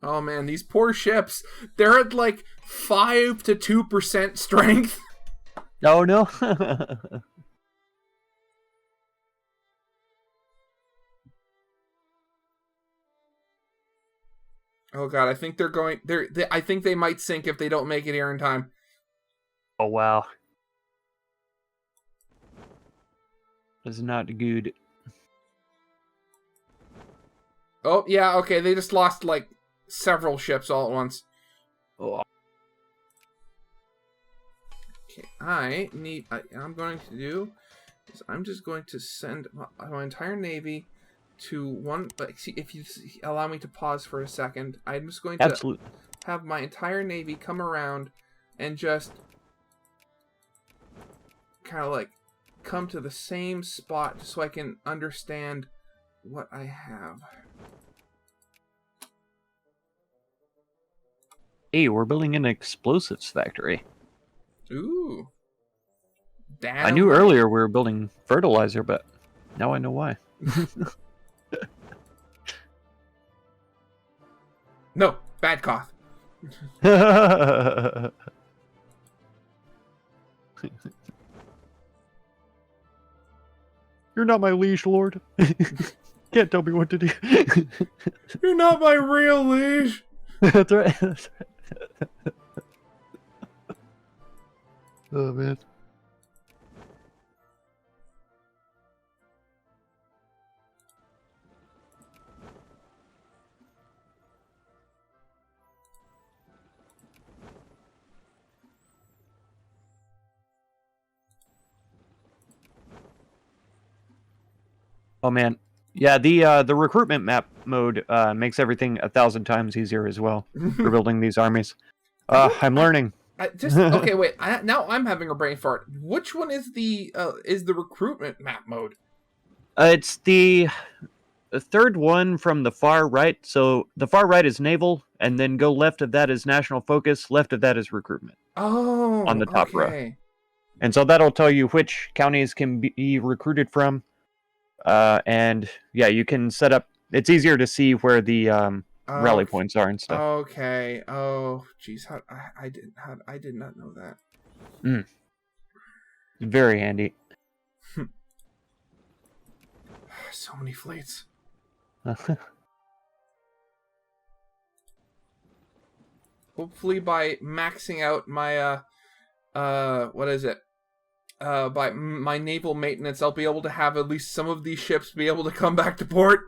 Oh man, these poor ships. They're at like 5 to 2% strength. Oh no. Oh god, I think they're going. I think they might sink if they don't make it here in time. Oh wow. That's not good. Oh yeah, okay. They just lost like several ships all at once. Oh. Okay, I'm going to do is I'm just going to send my entire navy to one. Like, see, if you allow me to pause for a second, I'm just going to Absolutely. have my entire navy come around and just kind of like come to the same spot just so I can understand what I have. Hey, we're building an explosives factory. Ooh. I knew earlier we were building fertilizer, but now I know why. No, bad cough. You're not my liege, lord. Can't tell me what to do. You're not my real liege. That's right. That's right. Oh man. Oh man, yeah. The recruitment map mode makes everything 1,000 times easier as well for building these armies. I'm learning. Okay, wait. Now I'm having a brain fart. Which one is the recruitment map mode? It's the third one from the far right. So the far right is naval, and then go left of that is national focus. Left of that is recruitment. Oh, on the top row. okay. And so that'll tell you which counties can be recruited from. And yeah, you can set up. It's easier to see where the rally points are and stuff. Okay. Oh, jeez. I did not know that. Very handy. So many fleets. Hopefully, by maxing out my what is it? By my naval maintenance, I'll be able to have at least some of these ships be able to come back to port.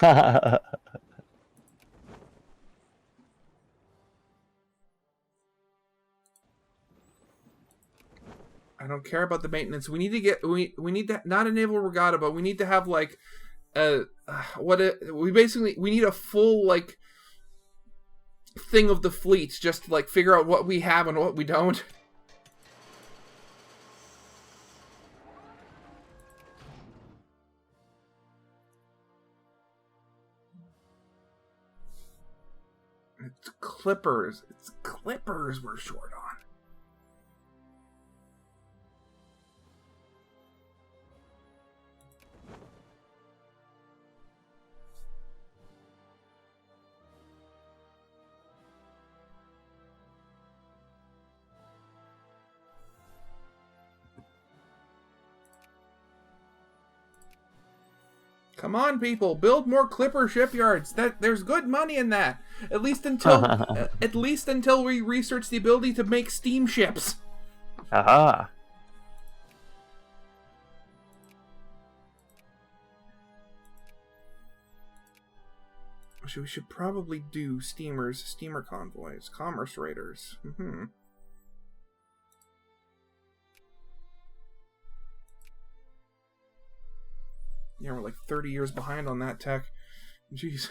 I don't care about the maintenance. We need to get we need to not a naval regatta, but we need to have like we need a full like thing of the fleets just to like figure out what we have and what we don't. It's clippers. It's clippers we're short on. Come on, people, build more clipper shipyards. There's good money in that. At least until we research the ability to make steamships. Aha. We should probably do steamers, steamer convoys, commerce raiders. Yeah, we're like 30 years behind on that tech. Jeez.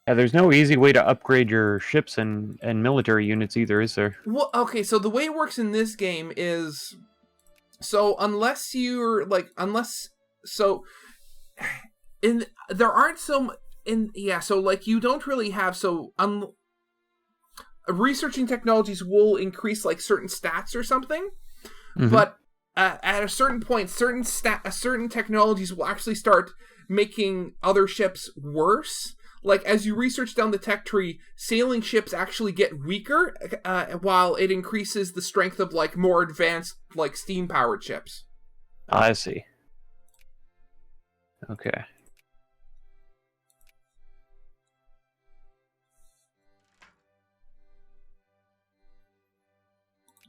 Yeah, there's no easy way to upgrade your ships and military units either, is there? Well, okay, so the way it works in this game is, so unless you're like, so in there aren't so like you don't really have researching technologies will increase like certain stats or something, but at a certain point, certain technologies will actually start making other ships worse. Like, as you research down the tech tree, sailing ships actually get weaker, while it increases the strength of, like, more advanced, like, steam-powered ships. I see. Okay.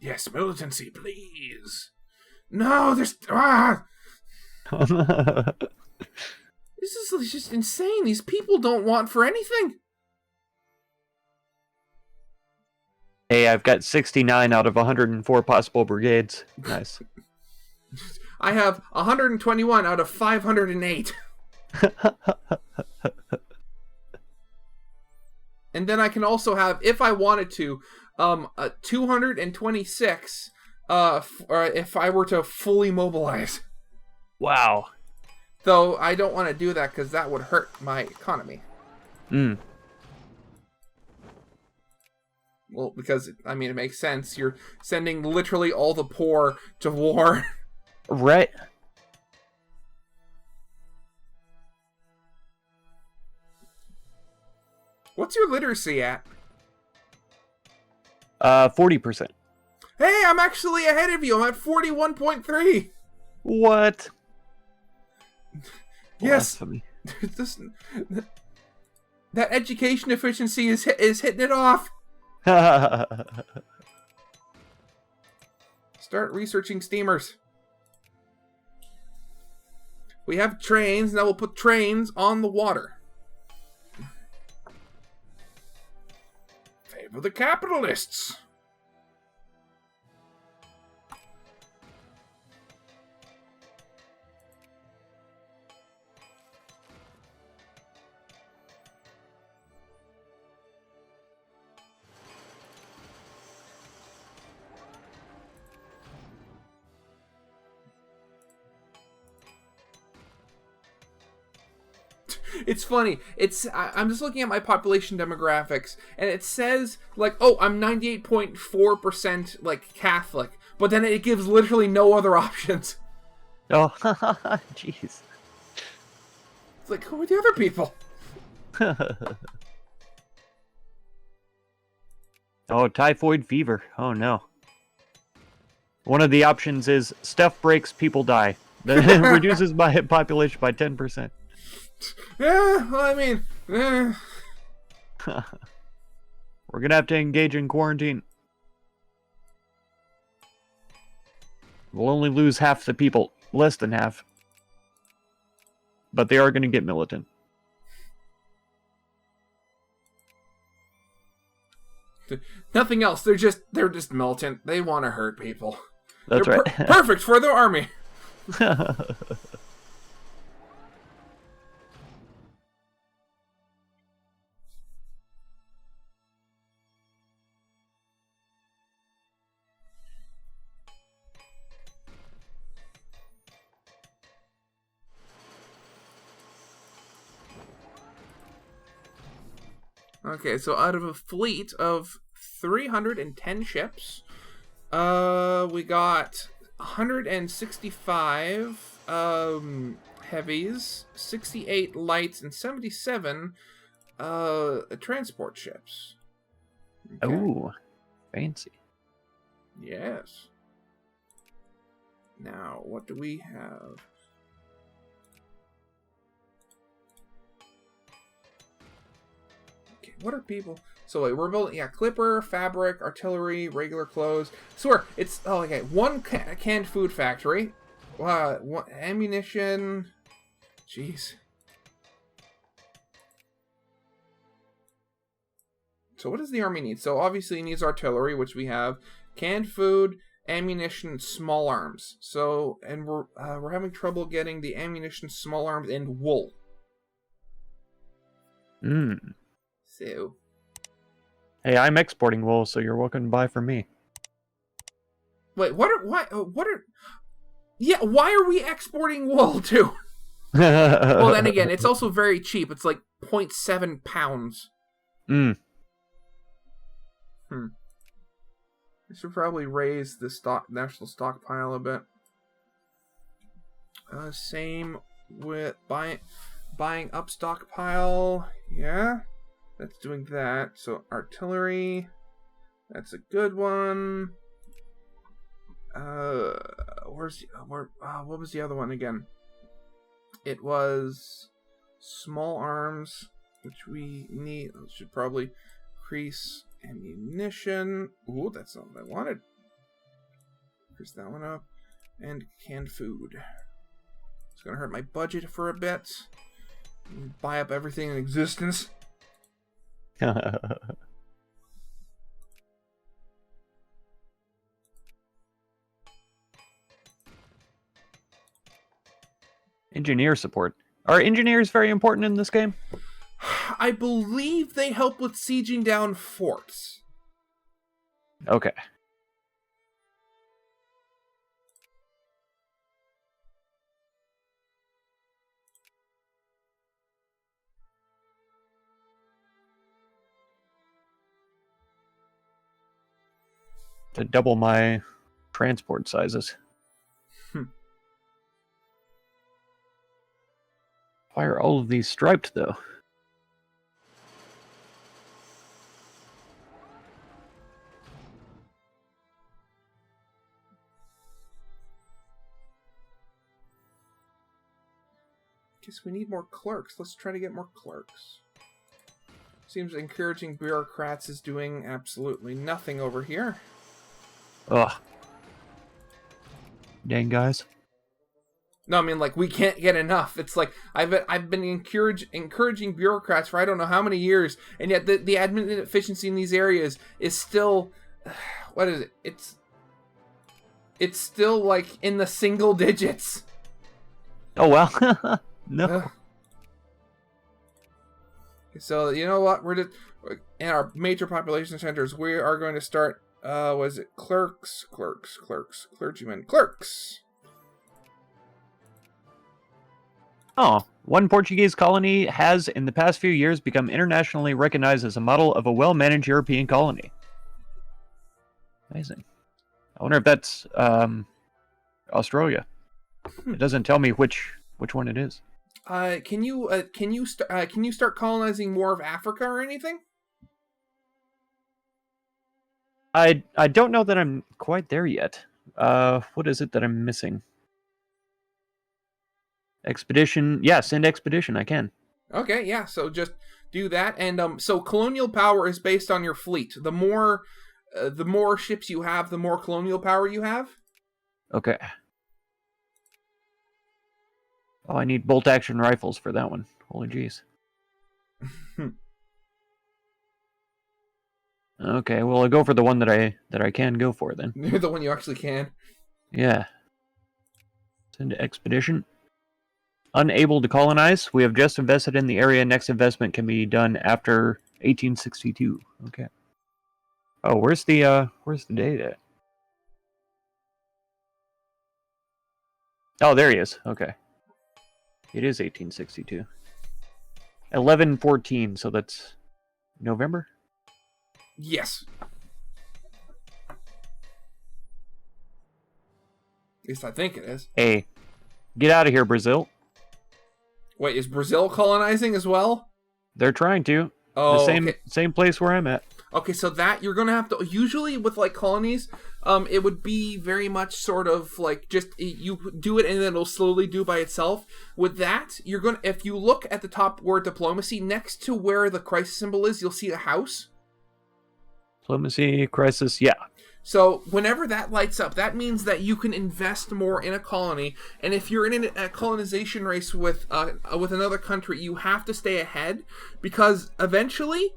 Yes, militancy, please. No, there's... Ah! This is just insane. These people don't want for anything. Hey, I've got 69 out of 104 possible brigades. Nice. I have 121 out of 508. And then I can also have, if I wanted to, 226 if I were to fully mobilize. Wow. Though I don't want to do that because that would hurt my economy. Well, because, I mean, it makes sense. You're sending literally all the poor to war. Right. What's your literacy at? 40%. Hey, I'm actually ahead of you. I'm at 41.3. What? Yes. Blasphemy. That education efficiency is hitting it off. Start researching steamers. We have trains, now we'll put trains on the water. Favor the capitalists. It's funny. I'm just looking at my population demographics, and it says, like, oh, I'm 98.4% like Catholic, but then it gives literally no other options. Oh, jeez. It's like, who are the other people? Oh, typhoid fever. Oh no. One of the options is stuff breaks, people die. That reduces my population by 10%. Yeah, well, I mean, We're gonna have to engage in quarantine. We'll only lose half the people, less than half. But they are gonna get militant. Nothing else. They're just militant. They want to hurt people. That's They're right. Perfect for their army. Okay, so out of a fleet of 310 ships, we got 165 heavies, 68 lights, and 77 transport ships. Okay. Ooh, fancy. Yes. Now, what do we have? Okay, what are people? So wait, we're building, clipper, fabric, artillery, regular clothes. Swear, it's, oh, okay, one canned food factory. One, ammunition. Jeez. So what does the army need? So obviously it needs artillery, which we have. Canned food, ammunition, small arms. So, and we're having trouble getting the ammunition, small arms, and wool. So. Hey, I'm exporting wool, so you're welcome to buy from me. Wait, what are... Yeah, why are we exporting wool too? Well, then again, it's also very cheap. It's like 0.7 pounds. Mm. I should probably raise the national stockpile a bit. Same with buying up stockpile. Yeah, that's doing that. So artillery, that's a good one. What was the other one again? It was small arms, which we need. Should probably increase ammunition. Ooh, that's not what I wanted. Increase that one up. And canned food. It's gonna hurt my budget for a bit. Buy up everything in existence. Engineer support. Are engineers very important in this game? I believe they help with sieging down forts. Okay. To double my transport sizes. Why are all of these striped, though? Guess we need more clerks. Let's try to get more clerks. Seems encouraging bureaucrats is doing absolutely nothing over here. Ugh. Dang, guys. No, I mean, like, we can't get enough. It's like, I've been encouraging bureaucrats for I don't know how many years, and yet the admin efficiency in these areas is still, what is it? It's still, like, in the single digits. Oh, well. No. So, you know what? We're just, in our major population centers, we are going to start, was it clerks, clergymen, clerks. Oh, one Portuguese colony has, in the past few years, become internationally recognized as a model of a well-managed European colony. Amazing. I wonder if that's Australia. It doesn't tell me which one it is. Can you start colonizing more of Africa or anything? I don't know that I'm quite there yet. What is it that I'm missing? Expedition. Yeah, send expedition. I can. Okay, yeah. So just do that, and so colonial power is based on your fleet. The more ships you have, the more colonial power you have. Okay. Oh, I need bolt action rifles for that one. Holy jeez. Okay, well I'll go for the one that I can go for then. You're the one you actually can. Yeah. Send expedition. Unable to colonize. We have just invested in the area. Next investment can be done after 1862. Okay. Oh, where's the date at? Oh, there he is. Okay. It is 1862. 11/14, so that's November? Yes. At least I think it is. Hey, get out of here, Brazil. Wait, is Brazil colonizing as well? They're trying to. Oh, the same place where I'm at. Okay, so that you're gonna have to. Usually with like colonies, it would be very much sort of like just you do it and then it'll slowly do by itself. With that, you're gonna if you look at the top word diplomacy next to where the crisis symbol is, you'll see a house. Diplomacy, crisis, yeah. So whenever that lights up, that means that you can invest more in a colony. And if you're in a colonization race with another country, you have to stay ahead because eventually,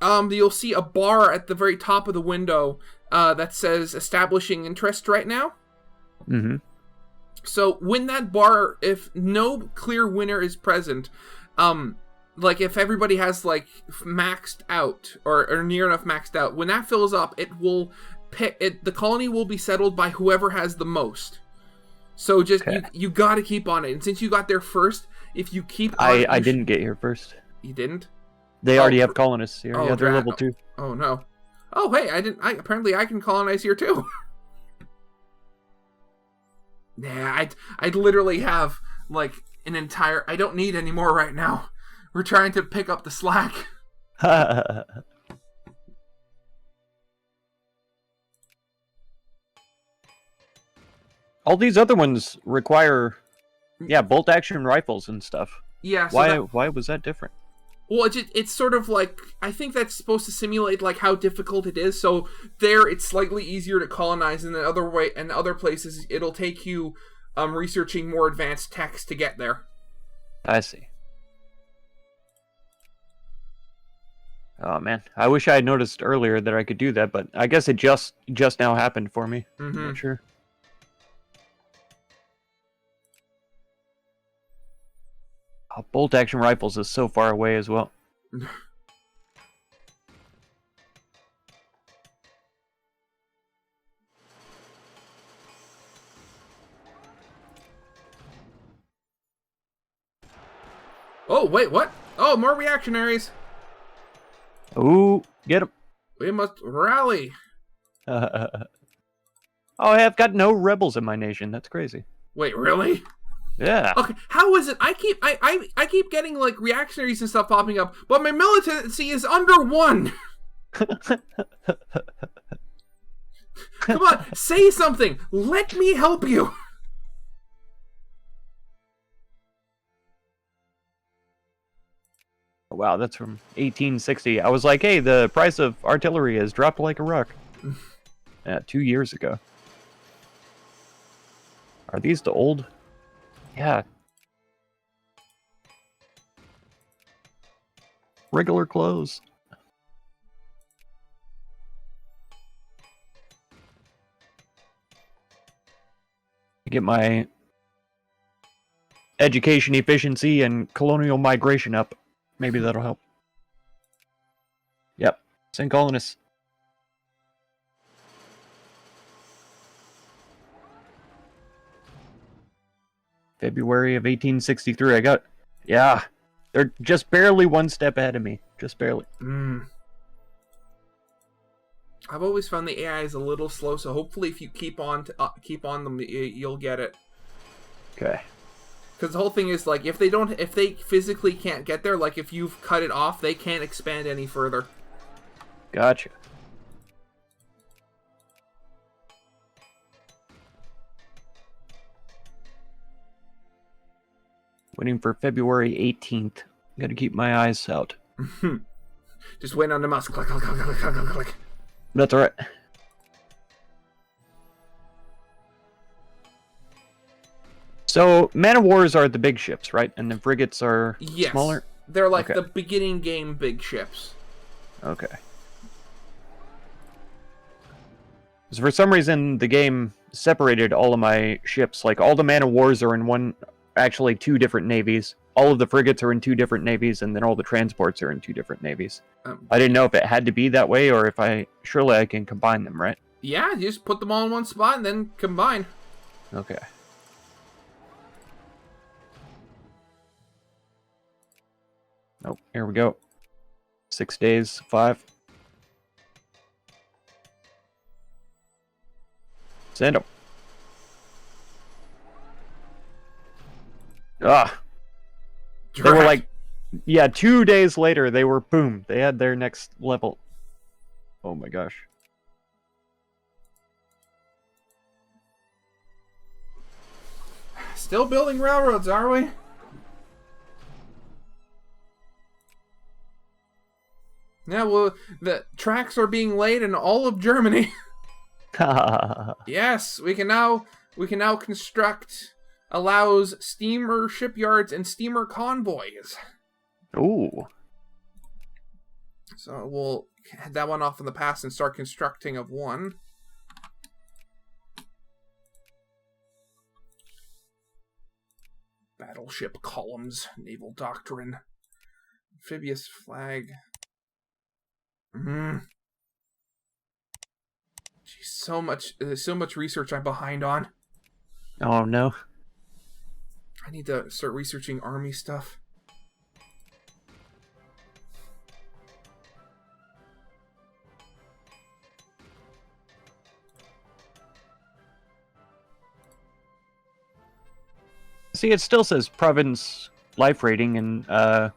you'll see a bar at the very top of the window that says establishing interest right now. Mm-hmm. So when that bar, if no clear winner is present, like if everybody has like maxed out or near enough maxed out, when that fills up, it will the colony will be settled by whoever has the most. So just you got to keep on it. And since you got there first, if you keep on, I didn't get here first. You didn't? They already have colonists here. Yeah, they're level 2. Oh no. Oh hey, apparently I can colonize here too. Nah, I'd literally have like an entire. I don't need any more right now. We're trying to pick up the slack. All these other ones require, bolt action rifles and stuff. Yeah. So why was that different? Well, it's sort of like, I think that's supposed to simulate like how difficult it is. So there, it's slightly easier to colonize, and in other places, it'll take you researching more advanced techs to get there. I see. Oh man, I wish I had noticed earlier that I could do that, but I guess it just now happened for me. Mm-hmm. I'm not sure. Oh, bolt action rifles is so far away as well. Oh wait, what? Oh, more reactionaries. Ooh, get them. We must rally. Oh, I've got no rebels in my nation. That's crazy. Wait, really? Yeah. Okay, how is it? I keep getting like reactionaries and stuff popping up, but my militancy is under 1. Come on, say something. Let me help you. Wow, that's from 1860. I was like, hey, the price of artillery has dropped like a rock. 2 years ago. Are these the old? Yeah. Regular clothes. Get my education efficiency and colonial migration up. Maybe that'll help. Yep. Send colonists. February of 1863. I got... Yeah. They're just barely one step ahead of me. Just barely. I've always found the AI is a little slow, so hopefully if you keep on them, you'll get it. Okay. Because the whole thing is, like, if they physically can't get there, like, if you've cut it off, they can't expand any further. Gotcha. Waiting for February 18th. Gotta keep my eyes out. Just wait on the mouse. Click, click, click, click, click, click, click. That's alright. So, man-of-wars are the big ships, right? And the frigates are smaller? They're like the beginning game big ships. Okay. Because for some reason, the game separated all of my ships. Like, all the man-of-wars are in actually 2 different navies. All of the frigates are in 2 different navies, and then all the transports are in 2 different navies. I didn't know if it had to be that way, or if surely I can combine them, right? Yeah, you just put them all in one spot and then combine. Okay. Oh, here we go. 6 days, 5. Send them. Ah. They were like, 2 days later, they were, boom, they had their next level. Oh my gosh. Still building railroads, are we? Yeah, well, the tracks are being laid in all of Germany. Yes, we can now construct, allows steamer shipyards and steamer convoys. Ooh. So we'll head that one off in the past and start constructing of one. Battleship columns, naval doctrine. Amphibious flag. Jeez, there's so much research I'm behind on. Oh no. I need to start researching army stuff. See, it still says province life rating, and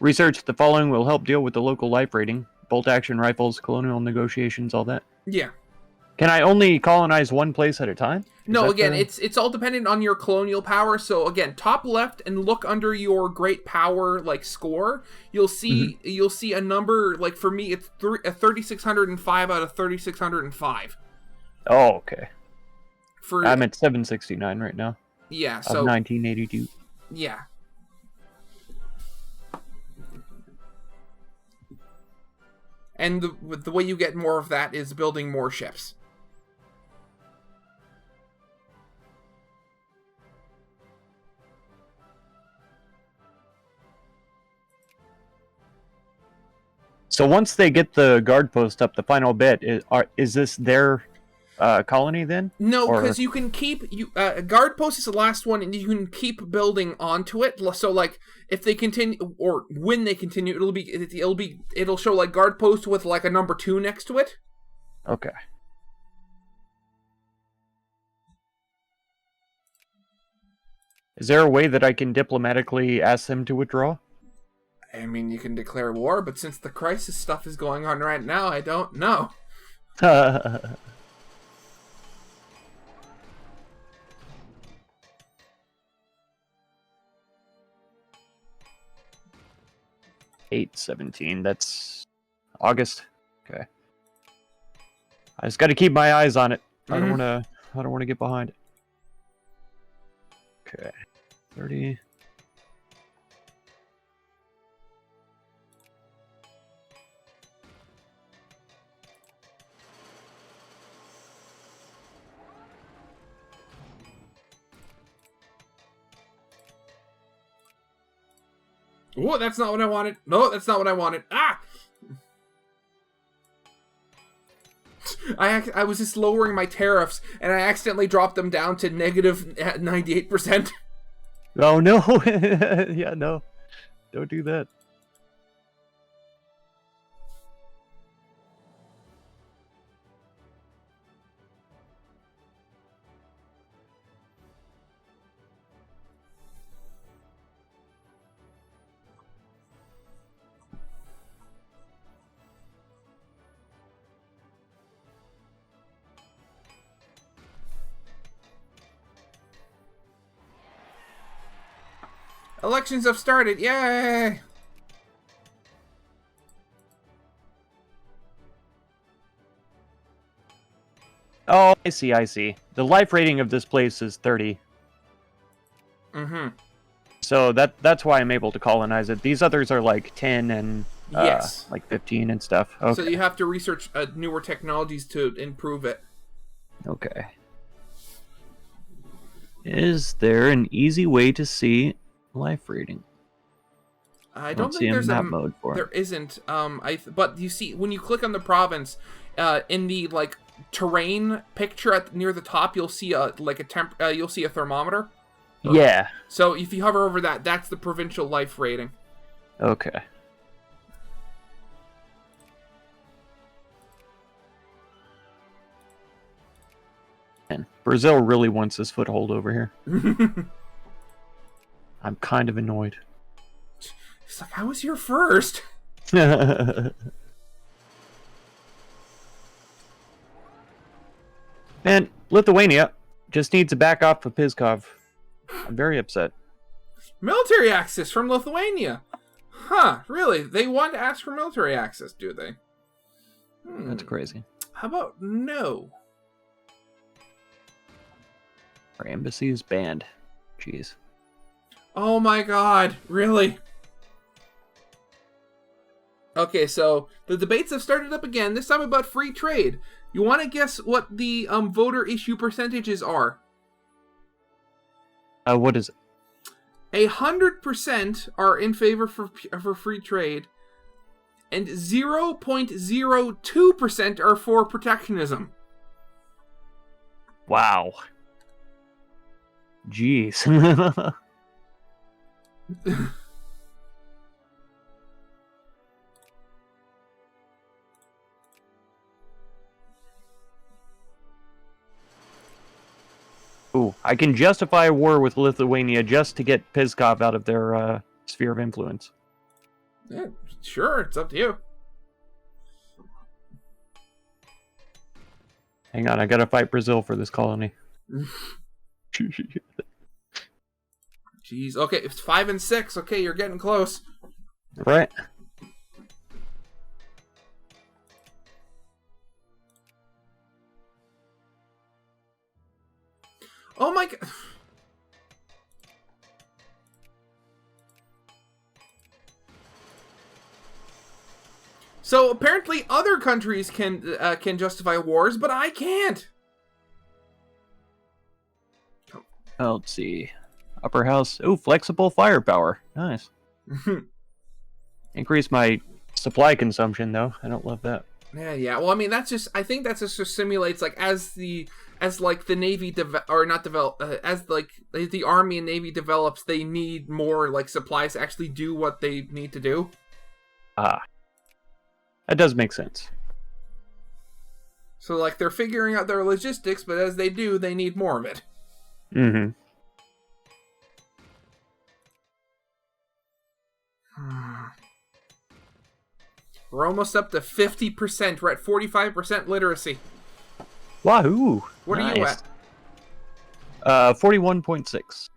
research the following will help deal with the local life rating. Bolt action rifles, colonial negotiations, all that. Yeah. Can I only colonize one place at a time? No, again, it's all dependent on your colonial power. So again, top left and look under your great power like score. You'll see a number, like for me it's 3605 out of 3605. Oh, okay. I'm at 769 right now. Yeah, so of 1982. Yeah. And the way you get more of that is building more ships. So once they get the guard post up, the final bit, is this their colony then? No, because you can keep guard post is the last one, and you can keep building onto it. So like if they continue, or when they continue, it'll show like guard post with like a number 2 next to it. Okay. Is there a way that I can diplomatically ask them to withdraw? I mean, you can declare war, but since the crisis stuff is going on right now, I don't know. 8/17. That's August. Okay. I just got to keep my eyes on it. I don't want to get behind it. Okay. 30. Oh, that's not what I wanted. No, that's not what I wanted. Ah! I was just lowering my tariffs, and I accidentally dropped them down to negative 98%. Oh, no. Yeah, no. Don't do that. Elections have started. Yay! Oh, I see. The life rating of this place is 30. Mm-hmm. So that's why I'm able to colonize it. These others are like 10 and yes, like 15 and stuff. Okay. So you have to research newer technologies to improve it. Okay. Is there an easy way to see life rating? I don't think there's a map mode for it. There isn't. But you see, when you click on the province, in the like terrain picture near the top, you'll see you'll see a thermometer. Yeah. So if you hover over that, that's the provincial life rating. Okay. And Brazil really wants this foothold over here. I'm kind of annoyed. It's like, I was here first. And Lithuania just needs to back off of Pskov. I'm very upset. Military access from Lithuania. Huh, really? They want to ask for military access, do they? That's crazy. How about no? Our embassy is banned. Jeez. Oh my god, really? Okay, so the debates have started up again, this time about free trade. You want to guess what the voter issue percentages are? What is it? 100% are in favor for free trade, and 0.02% are for protectionism. Wow. Jeez. Ooh, I can justify a war with Lithuania just to get Pskov out of their sphere of influence. Yeah, sure, it's up to you. Hang on, I gotta fight Brazil for this colony. Jeez, okay, it's 5 and 6. Okay, you're getting close. Right. Oh my god. So apparently other countries can justify wars, but I can't. Let's see. Upper house. Ooh, flexible firepower. Nice. Increase my supply consumption, though. I don't love that. Yeah. Well, I mean, I think that just simulates, like, as the Navy as the Army and Navy develops, they need more, like, supplies to actually do what they need to do. Ah. That does make sense. So, like, they're figuring out their logistics, but as they do, they need more of it. Mm-hmm. We're almost up to 50%. We're at 45% literacy. Wahoo! What are you at? 41.6.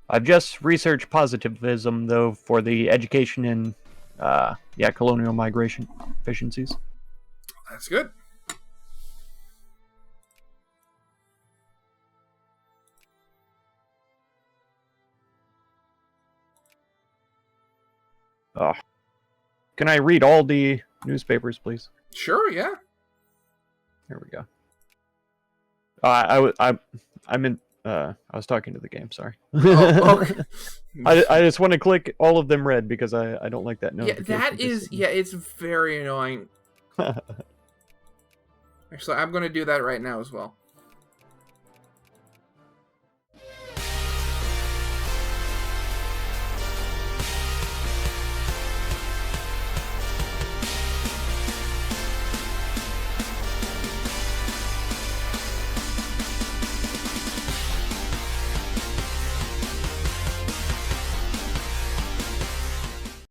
I've just researched positivism, though, for the education and colonial migration efficiencies. That's good. Oh. Can I read all the newspapers, please? Sure, yeah. Here we go. I was talking to the game. Sorry. Oh, okay. I just want to click all of them red because I don't like that notification. It's very annoying. Actually, I'm going to do that right now as well.